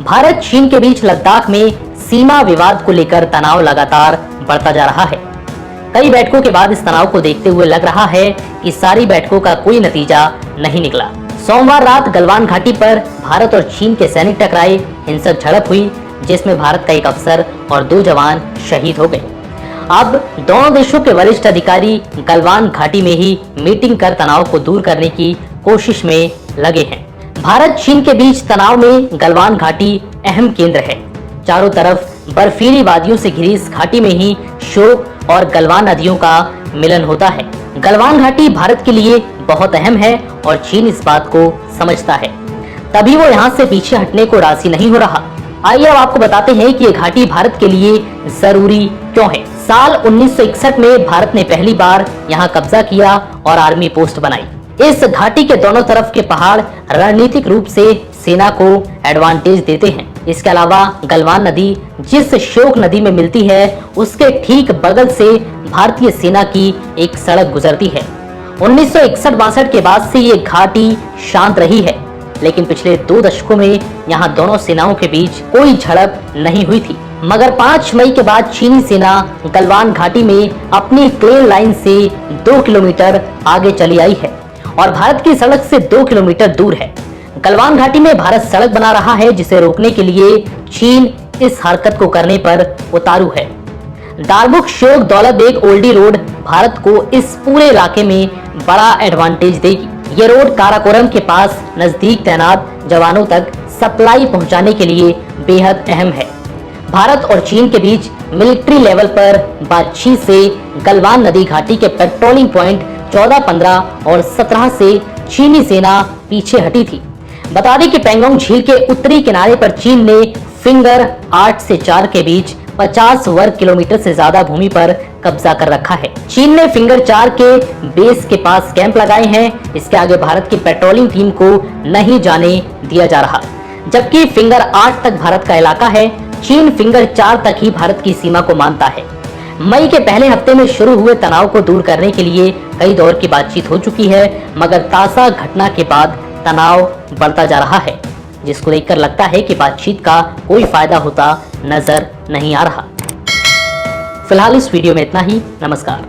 भारत चीन के बीच लद्दाख में सीमा विवाद को लेकर तनाव लगातार बढ़ता जा रहा है। कई बैठकों के बाद इस तनाव को देखते हुए लग रहा है कि सारी बैठकों का कोई नतीजा नहीं निकला। सोमवार रात गलवान घाटी पर भारत और चीन के सैनिक टकराए, हिंसक झड़प हुई जिसमें भारत का एक अफसर और 2 जवान शहीद हो गए। अब दोनों देशों के वरिष्ठ अधिकारी गलवान घाटी में ही मीटिंग कर तनाव को दूर करने की कोशिश में लगे हैं। भारत चीन के बीच तनाव में गलवान घाटी अहम केंद्र है। चारों तरफ बर्फीली वादियों से घिरी इस घाटी में ही श्योक और गलवान नदियों का मिलन होता है। गलवान घाटी भारत के लिए बहुत अहम है और चीन इस बात को समझता है, तभी वो यहाँ से पीछे हटने को राजी नहीं हो रहा। आइए अब आपको बताते हैं कि ये घाटी भारत के लिए जरूरी क्यों है। साल 1961 में भारत ने पहली बार यहाँ कब्जा किया और आर्मी पोस्ट बनाई। इस घाटी के दोनों तरफ के पहाड़ रणनीतिक रूप से सेना को एडवांटेज देते हैं। इसके अलावा गलवान नदी जिस श्योक नदी में मिलती है, उसके ठीक बगल से भारतीय सेना की एक सड़क गुजरती है। 1961-62 के बाद से ये घाटी शांत रही है, लेकिन पिछले 2 दशकों में यहाँ दोनों सेनाओं के बीच कोई झड़प नहीं हुई थी। मगर 5 मई के बाद चीनी सेना गलवान घाटी में अपनी क्लेन लाइन से 2 किलोमीटर आगे चली आई है और भारत की सड़क से 2 किलोमीटर दूर है। गलवान घाटी में भारत सड़क बना रहा है, जिसे रोकने के लिए चीन इस हरकत को करने पर उतारू है। दारबुक श्योक दौलत बेग ओल्डी रोड भारत को इस पूरे इलाके में बड़ा एडवांटेज देगी। ये रोड काराकोरम के पास नजदीक तैनात जवानों तक सप्लाई पहुंचाने के लिए बेहद अहम है। भारत और चीन के बीच मिलिट्री लेवल पर बातचीत से गलवान नदी घाटी के पेट्रोलिंग पॉइंट 14, 15 और 17 से चीनी सेना पीछे हटी थी। बता दें कि पैंगोंग झील के उत्तरी किनारे पर चीन ने फिंगर 8 से 4 के बीच 50 वर्ग किलोमीटर से ज्यादा भूमि पर कब्जा कर रखा है। चीन ने फिंगर 4 के बेस के पास कैंप लगाए हैं। इसके आगे भारत की पेट्रोलिंग टीम को नहीं जाने दिया जा रहा, जबकि फिंगर 8 तक भारत का इलाका है। चीन फिंगर 4 तक ही भारत की सीमा को मानता है। मई के पहले हफ्ते में शुरू हुए तनाव को दूर करने के लिए कई दौर की बातचीत हो चुकी है, मगर ताजा घटना के बाद तनाव बढ़ता जा रहा है, जिसको देखकर लगता है कि बातचीत का कोई फायदा होता नजर नहीं आ रहा। फिलहाल इस वीडियो में इतना ही। नमस्कार।